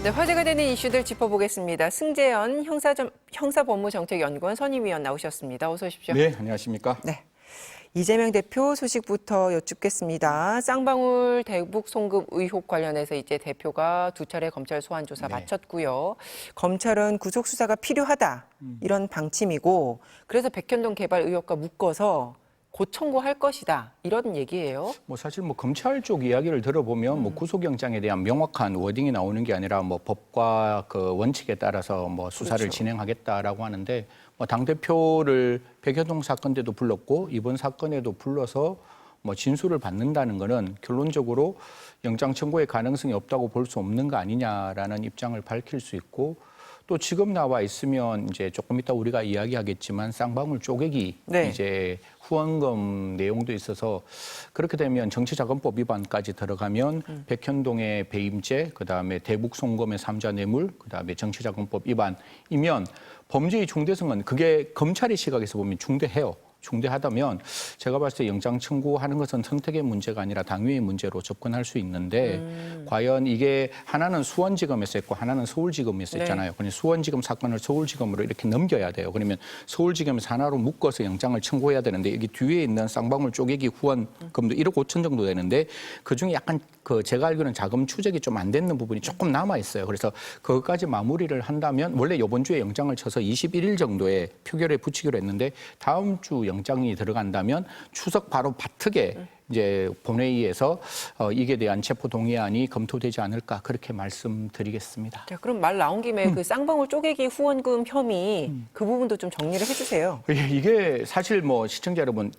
네, 화제가 되는 이슈들 짚어보겠습니다. 승재현 형사법무정책연구원 선임위원 나오셨습니다. 어서 오십시오. 네, 안녕하십니까? 네. 이재명 대표 소식부터 여쭙겠습니다. 쌍방울 대북 송금 의혹 관련해서 이제 대표가 두 차례 검찰 소환 조사 마쳤고요. 검찰은 구속 수사가 필요하다 이런 방침이고, 그래서 백현동 개발 의혹과 묶어서 곧 청구할 것이다 이런 얘기예요. 사실 검찰 쪽 이야기를 들어보면 구속영장에 대한 명확한 워딩이 나오는 게 아니라 법과 그 원칙에 따라서 수사를 그렇죠. 진행하겠다라고 하는데 당 대표를 백현동 사건 때도 불렀고 이번 사건에도 불러서 진술을 받는다는 거는 결론적으로 영장 청구의 가능성이 없다고 볼 수 없는 거 아니냐라는 입장을 밝힐 수 있고. 또 지금 나와 있으면 이제 조금 이따 우리가 이야기하겠지만 쌍방울 쪼개기 이제 후원금 내용도 있어서 그렇게 되면 정치자금법 위반까지 들어가면 백현동의 배임죄, 그다음에 대북 송금의 삼자 뇌물, 그다음에 정치자금법 위반이면 범죄의 중대성은 그게 검찰의 시각에서 보면 중대해요. 중대하다면 제가 봤을 때 영장 청구하는 것은 선택의 문제가 아니라 당위의 문제로 접근할 수 있는데 과연 이게 하나는 수원지검에서 했고 하나는 서울지검에서 했잖아요. 그러니 수원지검 사건을 서울지검으로 이렇게 넘겨야 돼요. 그러면 서울지검에서 하나로 묶어서 영장을 청구해야 되는데 여기 뒤에 있는 쌍방울 쪼개기 후원금도 1억 5천 정도 되는데 그중에 약간 제가 알기로는 자금 추적이 좀 안 됐는 부분이 조금 남아 있어요. 그래서 그것까지 마무리를 한다면 원래 이번 주에 영장을 쳐서 21일 정도에 표결에 붙이기로 했는데 다음 주 영장이 들어간다면 추석 바로 바특에 이제 본회의에서 이게 대한 체포 동의안이 검토되지 않을까 그렇게 말씀드리겠습니다. 자, 그럼 말 나온 김에 그 쌍방울 쪼개기 후원금 혐의 그 부분도 좀 정리를 해주세요. 이게 사실 시청자 여러분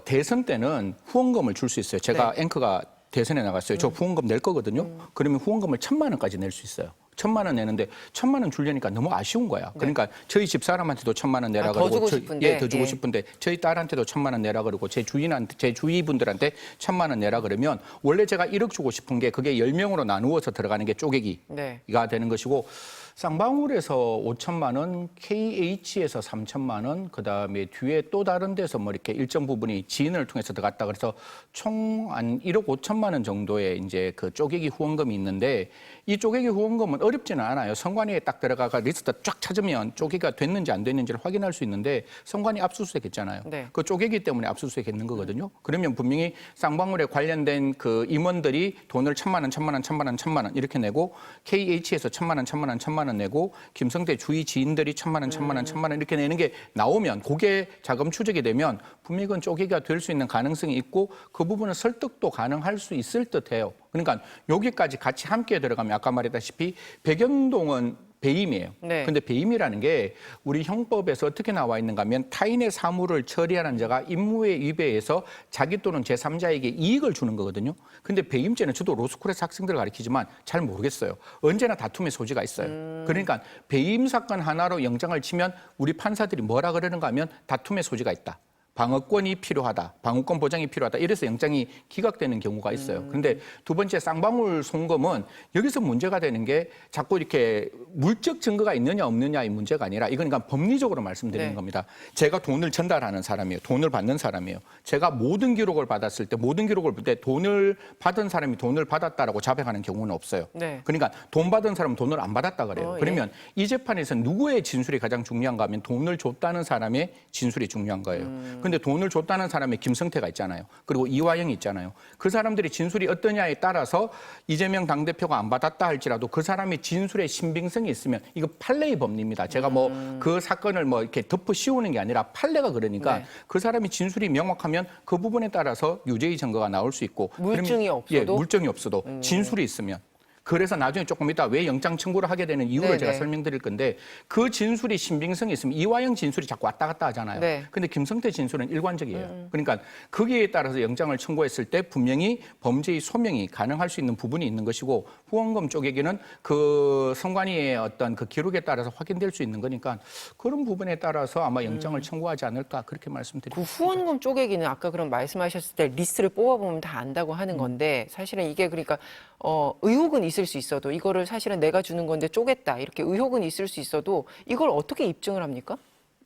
대선 때는 후원금을 줄 수 있어요. 제가 앵커가 대선에 나갔어요. 저 후원금 낼 거거든요. 그러면 후원금을 1,000만 원까지 낼 수 있어요. 1,000만 원 내는데 1,000만 원 주려니까 너무 아쉬운 거야. 그러니까 저희 집사람한테도 1,000만 원 내라 그러고 더 주고 싶은데. 더 주고 싶은데 저희 딸한테도 1,000만 원 내라 그러고 제 주위 분들한테 1,000만 원 내라 그러면 원래 제가 1억 주고 싶은 게 그게 10명으로 나누어서 들어가는 게 쪼개기가 되는 것이고 쌍방울에서 5천만 원, KH에서 3천만 원, 그다음에 뒤에 또 다른 데서 이렇게 일정 부분이 지인을 통해서 들어갔다 그래서 총 한 1억 5천만 원 정도의 이제 그 쪼개기 후원금이 있는데 이 쪼개기 후원금은 어렵지는 않아요. 선관위에 딱 들어가가 리스트 쫙 찾으면 쪼개기가 됐는지 안 됐는지를 확인할 수 있는데 선관위 압수수색했잖아요. 그 쪼개기 때문에 압수수색했는 거거든요. 그러면 분명히 쌍방울에 관련된 그 임원들이 돈을 1,000만 원, 1,000만 원, 1,000만 원, 1,000만 원 이렇게 내고 KH에서 1,000만 원, 1,000만 원, 1,000만 원 내고 김성태 주위 지인들이 1,000만 원, 1,000만 원, 1,000만 원 이렇게 내는 게 나오면 그게 자금 추적이 되면 분명히 그건 쪼개기가 될 수 있는 가능성이 있고 그 부분은 설득도 가능할 수 있을 듯해요. 그러니까 여기까지 같이 함께 들어가면 아까 말했다시피 백현동은 배임이에요. 근데 배임이라는 게 우리 형법에서 어떻게 나와 있는가 하면 타인의 사물을 처리하는 자가 임무에 위배해서 자기 또는 제3자에게 이익을 주는 거거든요. 근데 배임죄는 저도 로스쿨에서 학생들을 가르치지만 잘 모르겠어요. 언제나 다툼의 소지가 있어요. 그러니까 배임 사건 하나로 영장을 치면 우리 판사들이 뭐라 그러는가 하면 다툼의 소지가 있다. 방어권이 필요하다. 방어권 보장이 필요하다. 이래서 영장이 기각되는 경우가 있어요. 그런데 두 번째 쌍방울 송금은 여기서 문제가 되는 게 자꾸 이렇게 물적 증거가 있느냐 없느냐의 문제가 아니라 이건 그러니까 법리적으로 말씀드리는 겁니다. 제가 돈을 전달하는 사람이에요. 돈을 받는 사람이에요. 제가 모든 기록을 받았을 때 모든 기록을 볼 때 돈을 받은 사람이 돈을 받았다라고 자백하는 경우는 없어요. 그러니까 돈 받은 사람은 돈을 안 받았다 그래요. 그러면 이 재판에서 누구의 진술이 가장 중요한가 하면 돈을 줬다는 사람의 진술이 중요한 거예요. 근데 돈을 줬다는 사람의 김성태가 있잖아요. 그리고 이화영이 있잖아요. 그 사람들이 진술이 어떠냐에 따라서 이재명 당대표가 안 받았다 할지라도 그 사람의 진술에 신빙성이 있으면 이거 판례의 법리입니다. 제가 그 사건을 이렇게 덮어 씌우는 게 아니라 판례가 그러니까 그 사람이 진술이 명확하면 그 부분에 따라서 유죄의 증거가 나올 수 있고 물증이 없어도? 예, 물증이 없어도 진술이 있으면 그래서 나중에 조금 이따 왜 영장 청구를 하게 되는 이유를 제가 설명드릴 건데 그 진술이 신빙성이 있으면 이화영 진술이 자꾸 왔다 갔다 하잖아요. 근데 김성태 진술은 일관적이에요. 그러니까 거기에 따라서 영장을 청구했을 때 분명히 범죄의 소명이 가능할 수 있는 부분이 있는 것이고 후원금 쪼개기는 그 선관위의 어떤 그 기록에 따라서 확인될 수 있는 거니까 그런 부분에 따라서 아마 영장을 청구하지 않을까 그렇게 말씀드립니다. 그 후원금 쪼개기는 아까 그럼 말씀하셨을 때 리스트를 뽑아보면 다 안다고 하는 건데 사실은 이게 그러니까 의혹은 있을 수 있어도 이거를 사실은 내가 주는 건데 쪼갰다 이렇게 의혹은 있을 수 있어도 이걸 어떻게 입증을 합니까?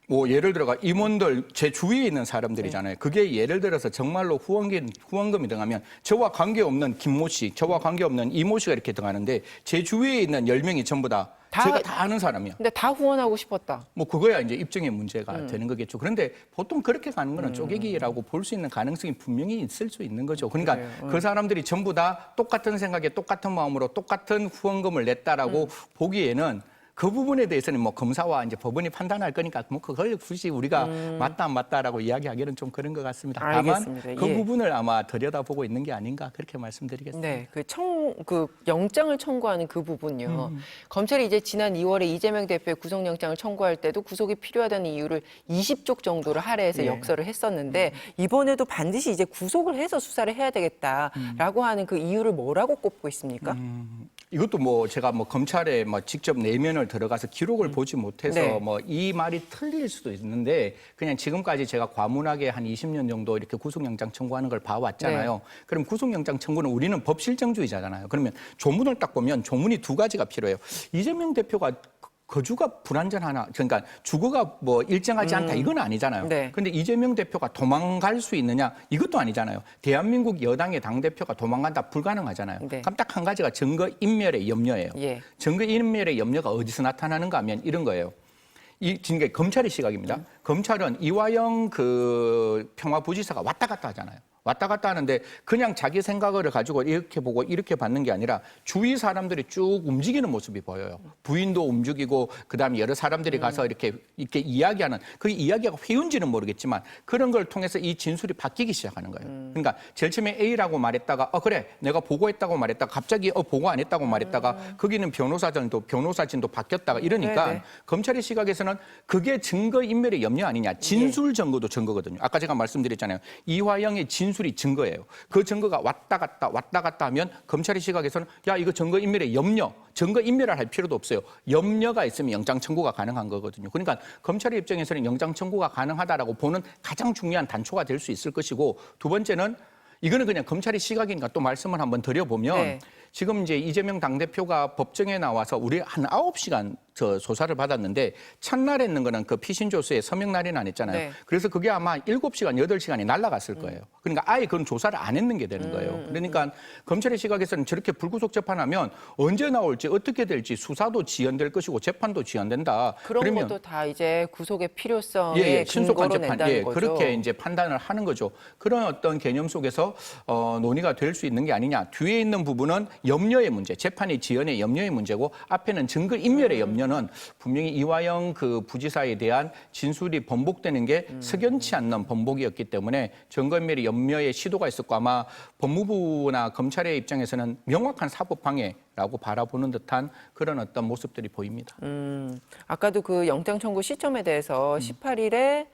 뭐 예를 들어가 임원들 제 주위에 있는 사람들이잖아요. 그게 예를 들어서 정말로 후원금이 등하면 저와 관계없는 김모 씨, 저와 관계없는 이모 씨가 이렇게 등하는데 제 주위에 있는 10명이 전부 다 제가 다 아는 사람이야. 근데 다 후원하고 싶었다. 뭐 그거야 이제 입증의 문제가 되는 거겠죠. 그런데 보통 그렇게 가는 거는 쪼개기라고 볼 수 있는 가능성이 분명히 있을 수 있는 거죠. 그러니까 그 사람들이 전부 다 똑같은 생각에 똑같은 마음으로 똑같은 후원금을 냈다라고 보기에는 그 부분에 대해서는 뭐 검사와 이제 법원이 판단할 거니까 뭐 그걸 굳이 우리가 맞다 안 맞다라고 이야기하기는 좀 그런 것 같습니다. 알겠습니다. 다만 그 부분을 아마 들여다보고 있는 게 아닌가 그렇게 말씀드리겠습니다. 네, 그 영장을 청구하는 그 부분요. 검찰이 이제 지난 2월에 이재명 대표의 구속영장을 청구할 때도 구속이 필요하다는 이유를 20쪽 정도를 할애해서 역설을 했었는데 이번에도 반드시 이제 구속을 해서 수사를 해야 되겠다라고 하는 그 이유를 뭐라고 꼽고 있습니까? 이것도 뭐 제가 뭐 검찰에 뭐 직접 내면을 들어가서 기록을 보지 못해서 네. 뭐 이 말이 틀릴 수도 있는데 그냥 지금까지 제가 과문하게 한 20년 정도 이렇게 구속영장 청구하는 걸 봐왔잖아요. 네. 그럼 구속영장 청구는 우리는 법실정주의자잖아요. 그러면 조문을 딱 보면 조문이 두 가지가 필요해요. 이재명 대표가 거주가 불안전하나 그러니까 주거가 뭐 일정하지 않다 이건 아니잖아요. 네. 그런데 이재명 대표가 도망갈 수 있느냐 이것도 아니잖아요. 대한민국 여당의 당대표가 도망간다 불가능하잖아요. 네. 그럼 딱 한 가지가 증거 인멸의 염려예요. 예. 증거 인멸의 염려가 어디서 나타나는가 하면 이런 거예요. 이 지금 검찰의 시각입니다. 검찰은 이화영 그 평화부지사가 왔다 갔다 하잖아요. 왔다 갔다 하는데 그냥 자기 생각을 가지고 이렇게 보고 이렇게 받는 게 아니라 주위 사람들이 쭉 움직이는 모습이 보여요. 부인도 움직이고 그다음에 여러 사람들이 가서 이렇게 이야기하는 그 이야기가 회유인지는 모르겠지만 그런 걸 통해서 이 진술이 바뀌기 시작하는 거예요. 그러니까 제일 처음에 A라고 말했다가 그래 내가 보고했다고 말했다가 갑자기 보고 안 했다고 말했다가 거기는 변호사진도 바뀌었다가 이러니까 네네. 검찰의 시각에서는 그게 증거 인멸의 염려 아니냐. 진술 증거도 증거거든요. 아까 제가 말씀드렸잖아요. 이화영의 진술이 증거예요. 그 증거가 왔다 갔다 하면 검찰의 시각에서는 야 이거 증거 인멸의 염려, 증거 인멸을 할 필요도 없어요. 염려가 있으면 영장 청구가 가능한 거거든요. 그러니까 검찰의 입장에서는 영장 청구가 가능하다라고 보는 가장 중요한 단초가 될 수 있을 것이고 두 번째는 이거는 그냥 검찰의 시각이니까 또 말씀을 한번 드려보면 네. 지금 이제 이재명 당대표가 법정에 나와서 우리 한 9시간 저 조사를 받았는데 첫날에 있는 거는 그 피신조서에 서명 날인 안 했잖아요. 네. 그래서 그게 아마 7시간, 8시간이 날아갔을 거예요. 그러니까 아예 그런 조사를 안 했는 게 되는 거예요. 그러니까 검찰의 시각에서는 저렇게 불구속 재판하면 언제 나올지 어떻게 될지 수사도 지연될 것이고 재판도 지연된다. 그런 그러면 것도 다 이제 구속의 필요성에 신속한 근거로 재판, 낸다는 거죠. 그렇게 이제 판단을 하는 거죠. 그런 어떤 개념 속에서 논의가 될 수 있는 게 아니냐. 뒤에 있는 부분은 염려의 문제, 재판의 지연의 염려의 문제고 앞에는 증거 인멸의 염려는 분명히 이화영 그 부지사에 대한 진술이 번복되는 게 석연치 않는 번복이었기 때문에 증거 인멸의 염려의 시도가 있었고 아마 법무부나 검찰의 입장에서는 명확한 사법 방해라고 바라보는 듯한 그런 어떤 모습들이 보입니다. 아까도 그 영장 청구 시점에 대해서 18일에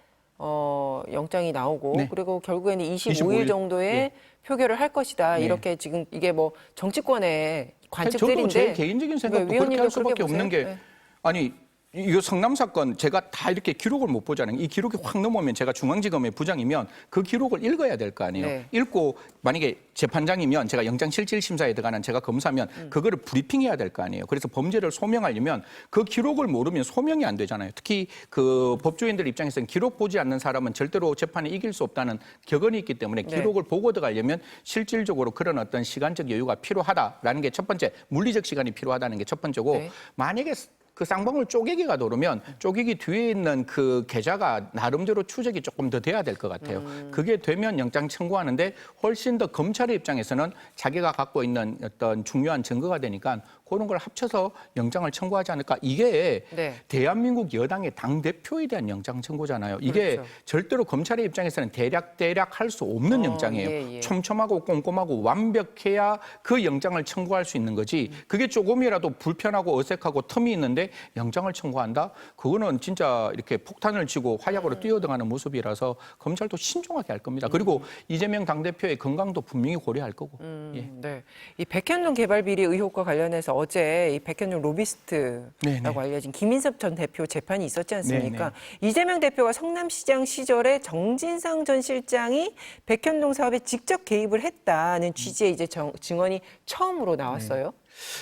영장이 나오고 네. 그리고 결국에는 25일 25일. 정도에 예. 표결을 할 것이다. 네. 이렇게 지금 이게 뭐 정치권의 저도 관측들인데 제 개인적인 생각도 그렇게 위원님도 할 수밖에 그렇게 없는 게 보세요? 네. 아니 이 성남 사건 제가 다 이렇게 기록을 못 보잖아요. 이 기록이 확 넘어오면 제가 중앙지검의 부장이면 그 기록을 읽어야 될 거 아니에요. 네. 읽고 만약에 재판장이면 제가 영장실질심사에 들어가는 제가 검사면 그거를 브리핑해야 될 거 아니에요. 그래서 범죄를 소명하려면 그 기록을 모르면 소명이 안 되잖아요. 특히 그 법조인들 입장에서는 기록 보지 않는 사람은 절대로 재판에 이길 수 없다는 격언이 있기 때문에 기록을 보고 들어가려면 실질적으로 그런 어떤 시간적 여유가 필요하다라는 게 첫 번째, 물리적 시간이 필요하다는 게 첫 번째고 네. 만약에 그 쌍방울 쪼개기가 도르면 쪼개기 뒤에 있는 그 계좌가 나름대로 추적이 조금 더 돼야 될 것 같아요. 그게 되면 영장 청구하는데 훨씬 더 검찰의 입장에서는 자기가 갖고 있는 어떤 중요한 증거가 되니까 그런 걸 합쳐서 영장을 청구하지 않을까. 이게 네. 대한민국 여당의 당대표에 대한 영장 청구잖아요. 이게 그렇죠. 절대로 검찰의 입장에서는 대략 할 수 없는 영장이에요. 예. 촘촘하고 꼼꼼하고 완벽해야 그 영장을 청구할 수 있는 거지. 그게 조금이라도 불편하고 어색하고 텀이 있는데 영장을 청구한다? 그거는 진짜 이렇게 폭탄을 치고 화약으로 뛰어들어가는 모습이라서 검찰도 신중하게 할 겁니다. 그리고 이재명 당대표의 건강도 분명히 고려할 거고. 예. 네. 이 백현동 개발 비리 의혹과 관련해서 어제 이 백현동 로비스트라고 네네. 알려진 김인섭 전 대표 재판이 있었지 않습니까? 네네. 이재명 대표가 성남시장 시절에 정진상 전 실장이 백현동 사업에 직접 개입을 했다는 취지의 이제 증언이 처음으로 나왔어요.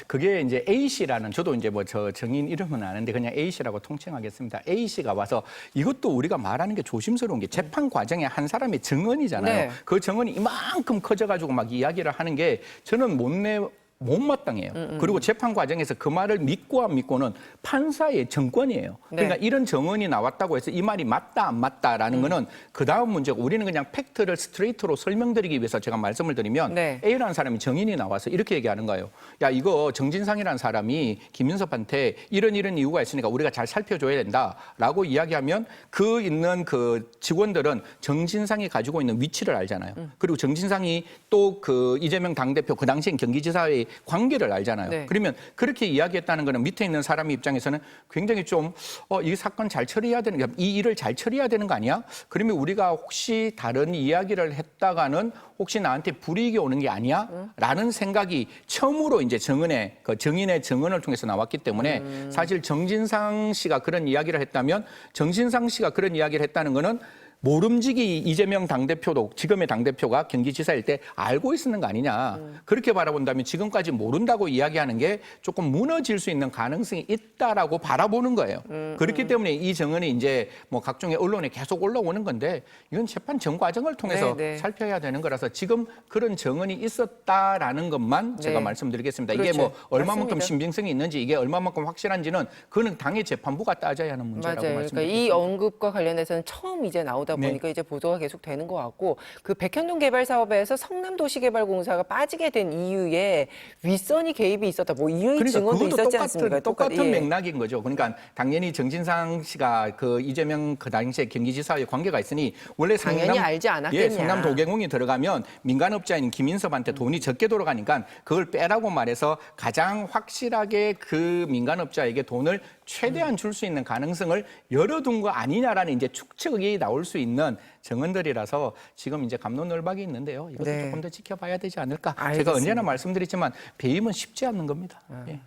그게 이제 A 씨라는 저도 이제 뭐 저 정인 이름은 아는데 그냥 A 씨라고 통칭하겠습니다. A 씨가 와서 이것도 우리가 말하는 게 조심스러운 게 재판 과정에 한 사람의 증언이잖아요. 네. 그 증언이 이만큼 커져가지고 막 이야기를 하는 게 저는 못마땅해요. 그리고 재판 과정에서 그 말을 믿고 안 믿고는 판사의 정권이에요. 그러니까 이런 정언이 나왔다고 해서 이 말이 맞다 안 맞다라는 거는 그 다음 문제고 우리는 그냥 팩트를 스트레이트로 설명드리기 위해서 제가 말씀을 드리면 A라는 사람이 정인이 나와서 이렇게 얘기하는 거예요. 야 이거 정진상이라는 사람이 김윤섭한테 이런 이유가 있으니까 우리가 잘 살펴줘야 된다라고 이야기하면 그 있는 그 직원들은 정진상이 가지고 있는 위치를 알잖아요. 그리고 정진상이 또 그 이재명 당대표 그 당시엔 경기지사의 관계를 알잖아요. 그러면 그렇게 이야기했다는 거는 밑에 있는 사람 입장에서는 굉장히 좀 이 사건 잘 처리해야 되는 이 일을 잘 처리해야 되는 거 아니야? 그러면 우리가 혹시 다른 이야기를 했다가는 혹시 나한테 불이익이 오는 게 아니야? 라는 생각이 처음으로 이제 정인의 증언을 통해서 나왔기 때문에 사실 정진상 씨가 그런 이야기를 했다면 정진상 씨가 그런 이야기를 했다는 거는 모름지기 이재명 당대표도 지금의 당대표가 경기지사일 때 알고 있었는 거 아니냐. 그렇게 바라본다면 지금까지 모른다고 이야기하는 게 조금 무너질 수 있는 가능성이 있다라고 바라보는 거예요. 그렇기 때문에 이 증언이 이제 뭐 각종의 언론에 계속 올라오는 건데 이건 재판 전 과정을 통해서 살펴야 되는 거라서 지금 그런 증언이 있었다라는 것만 제가 말씀드리겠습니다. 이게 뭐 얼마만큼 맞습니다. 신빙성이 있는지 이게 얼마만큼 확실한지는 그는 당의 재판부가 따져야 하는 문제라고 말씀드립니다. 그러니까 이 언급과 관련해서는 처음 이제 나오다 보니까 이제 보도가 계속 되는 것 같고 그 백현동 개발 사업에서 성남도시개발공사가 빠지게 된 이유에 윗선이 개입이 있었다. 뭐 이의 증언도 있었지 않습니까? 똑같은 맥락인 거죠. 그러니까 당연히 정진상 씨가 그 이재명 그 당시에 경기지사의 관계가 있으니 원래 당연히 알지 않았겠냐. 성남 도계공이 들어가면 민간업자인 김인섭한테 돈이 적게 돌아가니까 그걸 빼라고 말해서 가장 확실하게 그 민간업자에게 돈을 최대한 줄 수 있는 가능성을 열어둔 거 아니냐라는 이제 추측이 나올 수 있는 증언들이라서 지금 이제 감론을박이 있는데요. 이것도 조금 더 지켜봐야 되지 않을까. 알겠습니다. 제가 언제나 말씀드렸지만 배임은 쉽지 않는 겁니다. 예.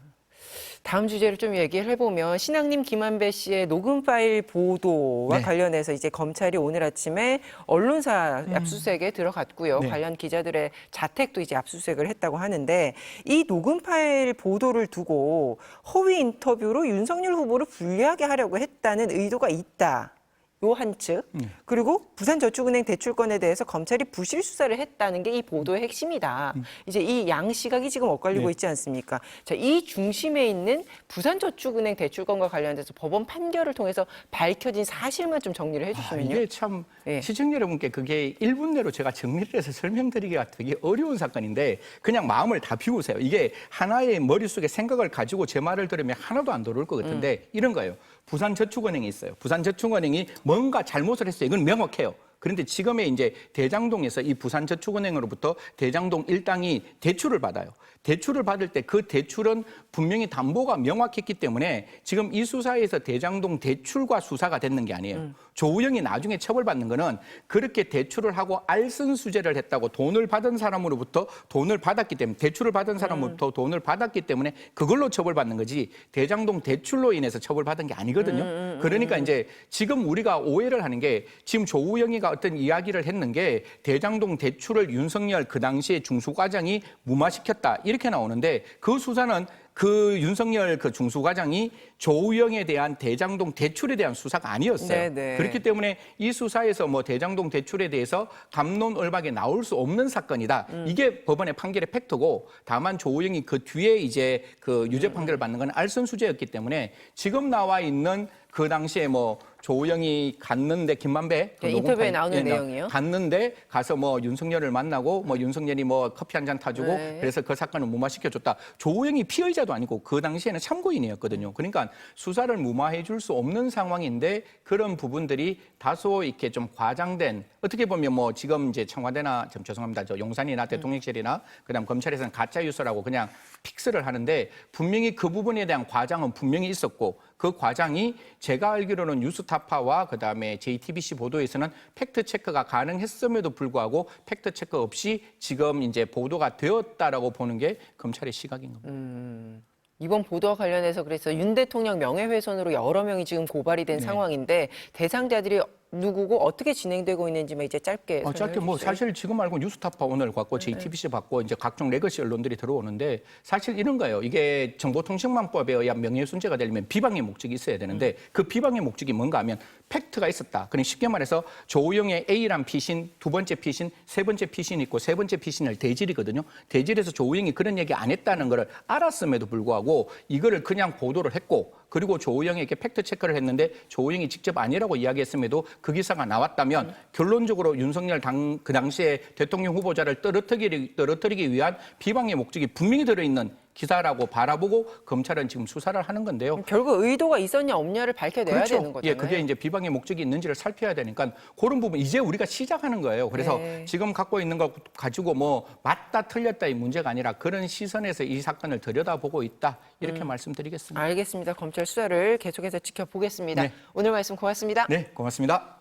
다음 주제를 좀 얘기를 해보면 신앙님 김한배 씨의 녹음 파일 보도와 관련해서 이제 검찰이 오늘 아침에 언론사 압수수색에 들어갔고요. 관련 기자들의 자택도 이제 압수수색을 했다고 하는데 이 녹음 파일 보도를 두고 허위 인터뷰로 윤석열 후보를 불리하게 하려고 했다는 의도가 있다. 요 한 측, 그리고 부산저축은행 대출건에 대해서 검찰이 부실 수사를 했다는 게 이 보도의 핵심이다. 이제 이 양 시각이 지금 엇갈리고 있지 않습니까? 자, 이 중심에 있는 부산저축은행 대출건과 관련돼서 법원 판결을 통해서 밝혀진 사실만 좀 정리를 해주시면요. 이게 참 시청 여러분께 그게 1분 내로 제가 정리를 해서 설명드리기가 되게 어려운 사건인데 그냥 마음을 다 비우세요. 이게 하나의 머릿속에 생각을 가지고 제 말을 들으면 하나도 안 들어올 것 같은데 이런 거예요. 부산저축은행이 있어요. 부산저축은행이 뭔가 잘못을 했어요. 이건 명확해요. 그런데 지금의 이제 대장동에서 이 부산저축은행으로부터 대장동 일당이 대출을 받아요. 대출을 받을 때 그 대출은 분명히 담보가 명확했기 때문에 지금 이 수사에서 대장동 대출과 수사가 됐는 게 아니에요. 조우영이 나중에 처벌받는 거는 그렇게 대출을 하고 알선수재를 했다고 돈을 받은 사람으로부터 돈을 받았기 때문에 대출을 받은 사람으로부터 돈을 받았기 때문에 그걸로 처벌받는 거지 대장동 대출로 인해서 처벌받은 게 아니거든요. 그러니까 이제 지금 우리가 오해를 하는 게 지금 조우영이가 어떤 이야기를 했는 게 대장동 대출을 윤석열 그 당시에 중수과장이 무마시켰다 이렇게 나오는데 그 수사는 그 윤석열 그 중수과장이 조우영에 대한 대장동 대출에 대한 수사가 아니었어요. 그렇기 때문에 이 수사에서 뭐 대장동 대출에 대해서 갑론을박에 나올 수 없는 사건이다. 이게 법원의 판결의 팩트고 다만 조우영이 그 뒤에 이제 그 유죄 판결을 받는 건 알선수재였기 때문에 지금 나와 있는 그 당시에 뭐 조우영이 갔는데 김만배 인터뷰에 나오는 내용이요. 갔는데 가서 뭐 윤석열을 만나고 뭐 윤석열이 뭐 커피 한 잔 타주고 그래서 그 사건을 무마시켜줬다. 조우영이 피의자도 아니고 그 당시에는 참고인이었거든요. 그러니까 수사를 무마해 줄 수 없는 상황인데 그런 부분들이 다소 이렇게 좀 과장된 어떻게 보면 뭐 지금 이제 청와대나 좀 죄송합니다. 저 용산이나 대통령실이나 그다음 검찰에서는 가짜 뉴스라고 그냥 픽스를 하는데 분명히 그 부분에 대한 과장은 분명히 있었고 그 과장이 제가 알기로는 뉴스타파와 그다음에 JTBC 보도에서는 팩트 체크가 가능했음에도 불구하고 팩트 체크 없이 지금 이제 보도가 되었다라고 보는 게 검찰의 시각인 겁니다. 이번 보도와 관련해서 그래서 윤 대통령 명예훼손으로 여러 명이 지금 고발이 된 상황인데 대상자들이 누구고 어떻게 진행되고 있는지만 이제 짧게 짧게 뭐 사실 지금 알고 뉴스타파 오늘 받고 JTBC 받고 이제 각종 레거시 언론들이 들어오는데 사실 이런 거예요. 이게 정보통신망법에 의한 명예훼손죄가 되려면 비방의 목적이 있어야 되는데 그 비방의 목적이 뭔가 하면 팩트가 있었다. 그러니까 쉽게 말해서 조우영의 A란 피신, 두 번째 피신, 세 번째 피신이 있고 세 번째 피신을 대질이거든요. 대질에서 조우영이 그런 얘기 안 했다는 거를 알았음에도 불구하고 이거를 그냥 보도를 했고 그리고 조우영에게 팩트 체크를 했는데 조우영이 직접 아니라고 이야기했음에도 그 기사가 나왔다면 결론적으로 윤석열 그 당시에 대통령 후보자를 떨어뜨리기 위한 비방의 목적이 분명히 들어있는 기사라고 바라보고 검찰은 지금 수사를 하는 건데요. 결국 의도가 있었냐 없냐를 밝혀내야 그렇죠. 되는 거잖아요. 예, 그게 이제 비방의 목적이 있는지를 살펴야 되니까 그런 부분 이제 우리가 시작하는 거예요. 그래서 지금 갖고 있는 거 가지고 뭐 맞다 틀렸다 이 문제가 아니라 그런 시선에서 이 사건을 들여다보고 있다 이렇게 말씀드리겠습니다. 알겠습니다. 검찰 수사를 계속해서 지켜보겠습니다. 네. 오늘 말씀 고맙습니다. 네, 고맙습니다.